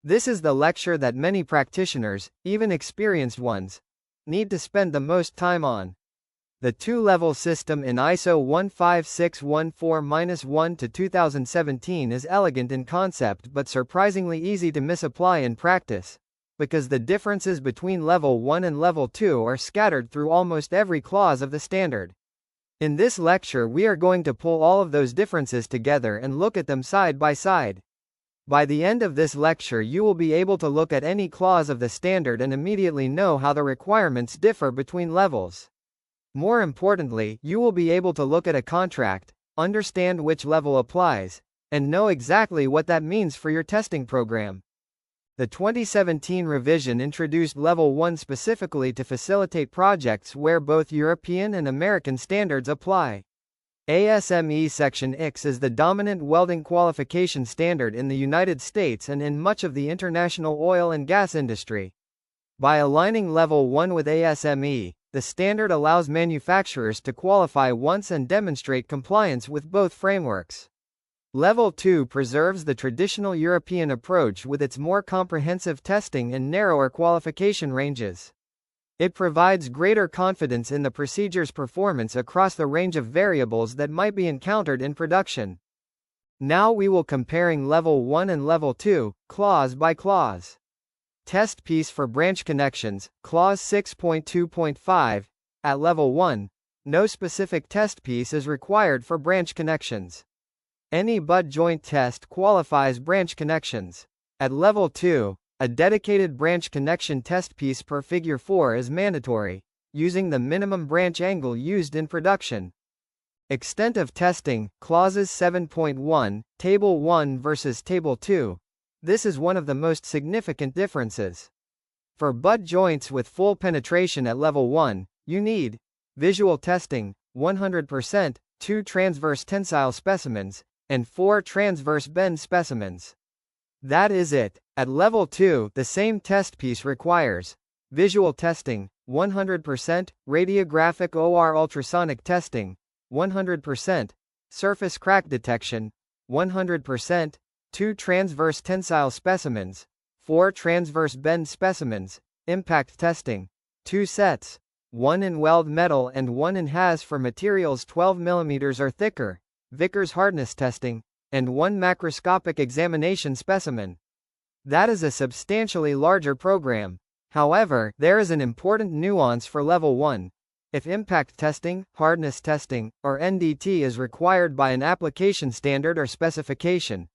This is the lecture that many practitioners, even experienced ones, need to spend the most time on. The two-level system in ISO 15614-1 to 2017 is elegant in concept but surprisingly easy to misapply in practice, because the differences between Level 1 and Level 2 are scattered through almost every clause of the standard. In this lecture we are going to pull all of those differences together and look at them side by side. By the end of this lecture you will be able to look at any clause of the standard and immediately know how the requirements differ between levels. More importantly, you will be able to look at a contract, understand which level applies, and know exactly what that means for your testing program. The 2017 revision introduced Level 1 specifically to facilitate projects where both European and American standards apply. ASME Section X is the dominant welding qualification standard in the United States and in much of the international oil and gas industry. By aligning Level 1 with ASME, the standard allows manufacturers to qualify once and demonstrate compliance with both frameworks. Level 2 preserves the traditional European approach with its more comprehensive testing and narrower qualification ranges. It provides greater confidence in the procedure's performance across the range of variables that might be encountered in production. Now we will comparing Level 1 and Level 2, clause by clause. Test piece for branch connections, Clause 6.2.5. At Level 1, no specific test piece is required for branch connections. Any butt joint test qualifies branch connections. At Level 2, a dedicated branch connection test piece per Figure 4 is mandatory, using the minimum branch angle used in production. Extent of testing, Clauses 7.1, Table 1 versus Table 2. This is one of the most significant differences. For butt joints with full penetration at Level 1, you need visual testing, 100%, 2 transverse tensile specimens, and 4 transverse bend specimens. That is it. At Level 2, the same test piece requires visual testing, 100%, radiographic OR ultrasonic testing, 100%, surface crack detection, 100%, 2 transverse tensile specimens, 4 transverse bend specimens, impact testing, 2 sets, 1 in weld metal and 1 in HAZ for materials 12 mm or thicker, Vickers hardness testing, and 1 macroscopic examination specimen. That is a substantially larger program. However, there is an important nuance for Level 1. If impact testing, hardness testing, or NDT is required by an application standard or specification,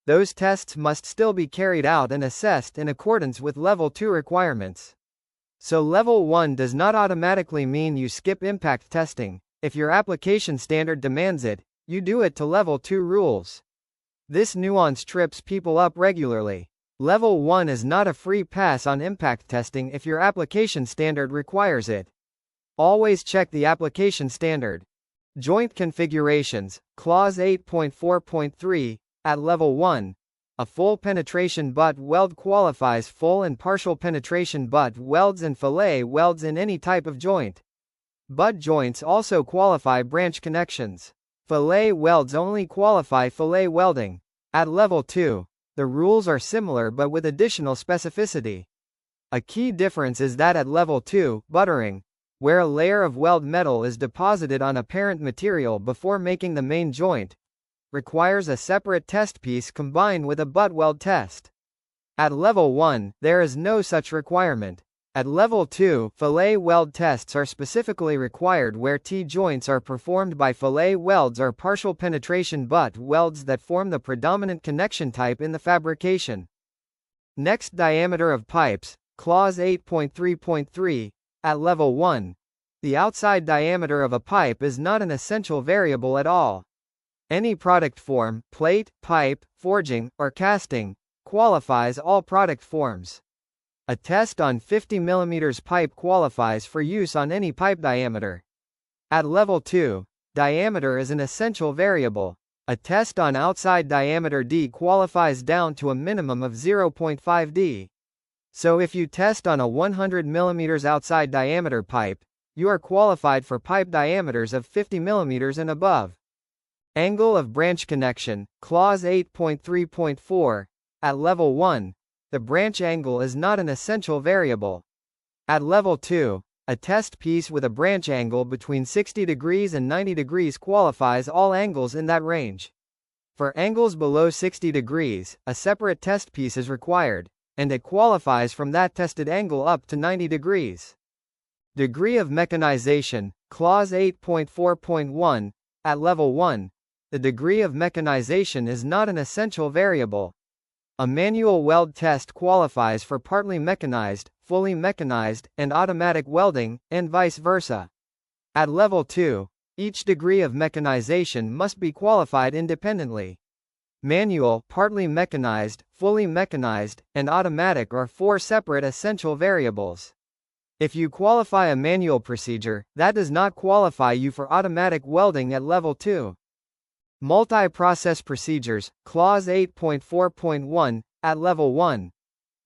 those tests must still be carried out and assessed in accordance with Level 2 requirements. So Level 1 does not automatically mean you skip impact testing. If your application standard demands it, you do it to Level 2 rules. This nuance trips people up regularly. Level 1 is not a free pass on impact testing if your application standard requires it. Always check the application standard. Joint configurations, Clause 8.4.3. At Level 1, a full penetration butt weld qualifies full and partial penetration butt welds and fillet welds in any type of joint. Butt joints also qualify branch connections. Fillet welds only qualify fillet welding. At Level 2, the rules are similar but with additional specificity. A key difference is that at Level 2, buttering, where a layer of weld metal is deposited on a parent material before making the main joint, requires a separate test piece combined with a butt weld test. At Level 1, there is no such requirement. At Level 2, fillet weld tests are specifically required where T-joints are performed by fillet welds or partial penetration butt welds that form the predominant connection type in the fabrication. Next, diameter of pipes, Clause 8.3.3. At Level 1, the outside diameter of a pipe is not an essential variable at all. Any product form, plate, pipe, forging, or casting, qualifies all product forms. A test on 50 mm pipe qualifies for use on any pipe diameter. At Level 2, diameter is an essential variable. A test on outside diameter D qualifies down to a minimum of 0.5 D. So if you test on a 100 mm outside diameter pipe, you are qualified for pipe diameters of 50 mm and above. Angle of branch connection, Clause 8.3.4. At Level 1, the branch angle is not an essential variable. At level 2, a test piece with a branch angle between 60 degrees and 90 degrees qualifies all angles in that range. For angles below 60 degrees, a separate test piece is required, and it qualifies from that tested angle up to 90 degrees. Degree of mechanization, Clause 8.4.1, at level 1, the degree of mechanization is not an essential variable. A manual weld test qualifies for partly mechanized, fully mechanized, and automatic welding, and vice versa. At level 2, each degree of mechanization must be qualified independently. Manual, partly mechanized, fully mechanized, and automatic are 4 separate essential variables. If you qualify a manual procedure, that does not qualify you for automatic welding at level 2. Multi-process procedures, Clause 8.4.1, at level 1.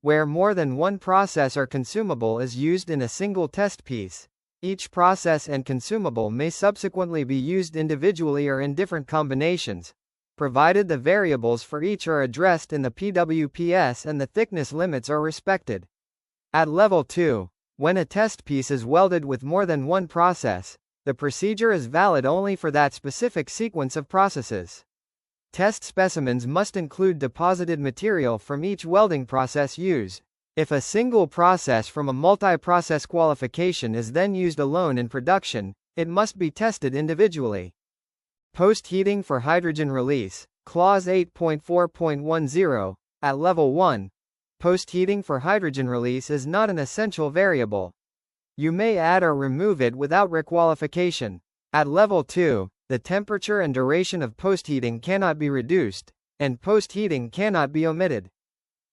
Where more than one process or consumable is used in a single test piece, each process and consumable may subsequently be used individually or in different combinations, provided the variables for each are addressed in the pWPS and the thickness limits are respected. At level 2, when a test piece is welded with more than one process, the procedure is valid only for that specific sequence of processes. Test specimens must include deposited material from each welding process used. If a single process from a multi-process qualification is then used alone in production, it must be tested individually. Post-heating for hydrogen release, Clause 8.4.10, at level 1. Post-heating for hydrogen release is not an essential variable. You may add or remove it without requalification. At level 2, the temperature and duration of post-heating cannot be reduced, and post-heating cannot be omitted.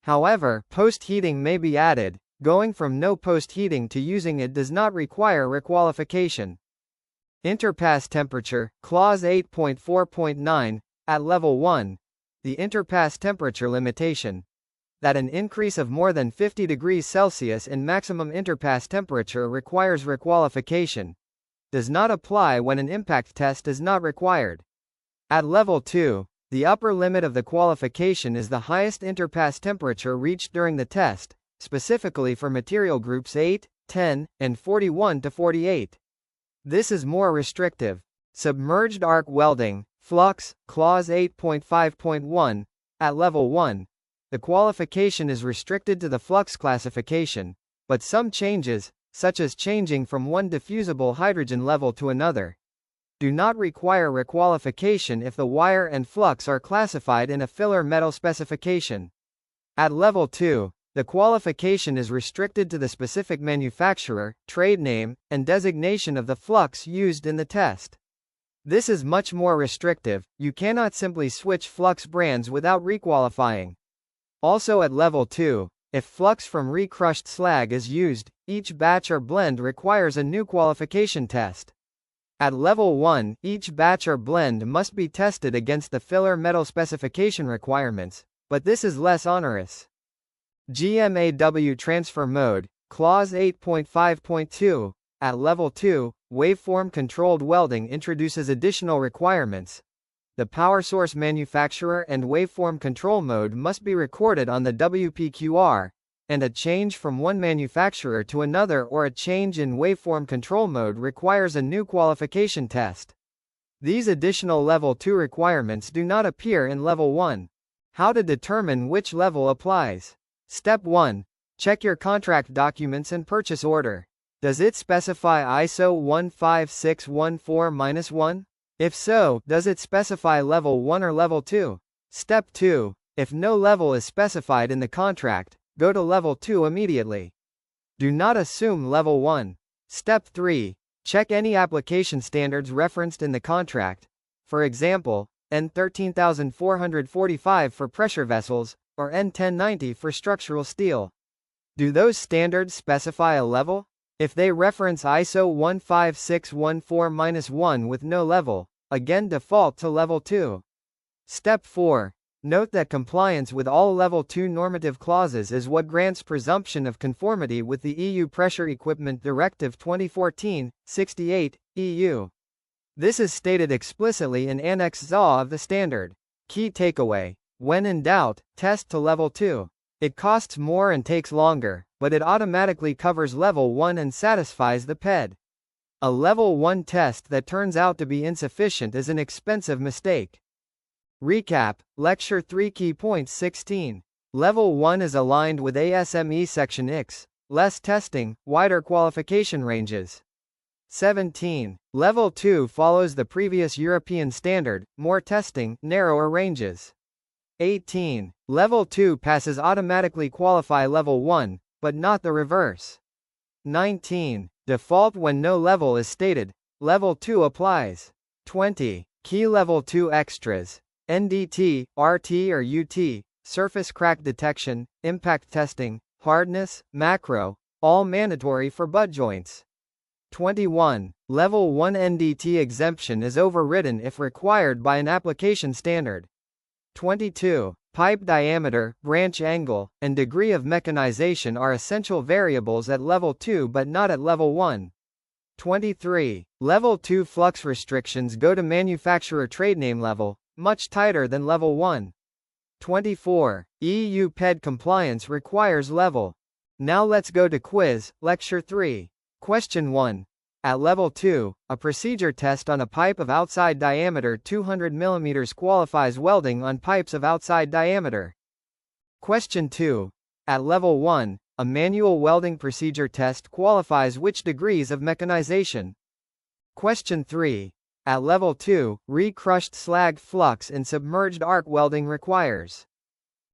However, post-heating may be added. Going from no post-heating to using it does not require requalification. Interpass temperature, Clause 8.4.9, at level 1. The interpass temperature limitation, that an increase of more than 50 degrees Celsius in maximum interpass temperature requires requalification, does not apply when an impact test is not required. At level 2, the upper limit of the qualification is the highest interpass temperature reached during the test, specifically for material groups 8, 10, and 41 to 48. This is more restrictive. Submerged arc welding, flux, Clause 8.5.1, at level 1. The qualification is restricted to the flux classification, but some changes, such as changing from one diffusible hydrogen level to another, do not require requalification if the wire and flux are classified in a filler metal specification. At level 2, the qualification is restricted to the specific manufacturer, trade name, and designation of the flux used in the test. This is much more restrictive. You cannot simply switch flux brands without requalifying. Also at level 2, if flux from recrushed slag is used, each batch or blend requires a new qualification test. At level 1, each batch or blend must be tested against the filler metal specification requirements, but this is less onerous. GMAW transfer mode, Clause 8.5.2, at level 2, waveform controlled welding introduces additional requirements. The power source manufacturer and waveform control mode must be recorded on the WPQR, and a change from one manufacturer to another or a change in waveform control mode requires a new qualification test. These additional level 2 requirements do not appear in level 1. How to determine which level applies? Step 1. Check your contract documents and purchase order. Does it specify ISO 15614-1? If so, does it specify level 1 or level 2? Step 2. If no level is specified in the contract, go to level 2 immediately. Do not assume level 1. Step 3. Check any application standards referenced in the contract. For example, N13445 for pressure vessels, or N1090 for structural steel. Do those standards specify a level? If they reference ISO 15614-1 with no level, again default to level 2. Step 4. Note that compliance with all level 2 normative clauses is what grants presumption of conformity with the EU Pressure Equipment Directive 2014/68 EU. This is stated explicitly in Annex ZA of the standard. Key takeaway: when in doubt, test to level 2. It costs more and takes longer, but it automatically covers level 1 and satisfies the ped. A level 1 test that turns out to be insufficient is an expensive mistake. Recap, Lecture 3 Key Points 16. Level 1 is aligned with ASME Section X, less testing, wider qualification ranges. 17. Level 2 follows the previous European standard, more testing, narrower ranges. 18. Level 2 passes automatically qualify Level 1, but not the reverse. 19. Default when no level is stated, Level 2 applies. 20. Key Level 2 extras. NDT, RT or UT, surface crack detection, impact testing, hardness, macro, all mandatory for butt joints. 21. Level 1 NDT exemption is overridden if required by an application standard. 22. Pipe diameter, branch angle, and degree of mechanization are essential variables at Level 2 but not at Level 1. 23. Level 2 flux restrictions go to manufacturer tradename level, much tighter than Level 1. 24. EU PED compliance requires Level. Now let's go to quiz, Lecture 3. Question 1. At Level 2, a procedure test on a pipe of outside diameter 200 mm qualifies welding on pipes of outside diameter. Question 2. At Level 1, a manual welding procedure test qualifies which degrees of mechanization? Question 3. At Level 2, re-crushed slag flux in submerged arc welding requires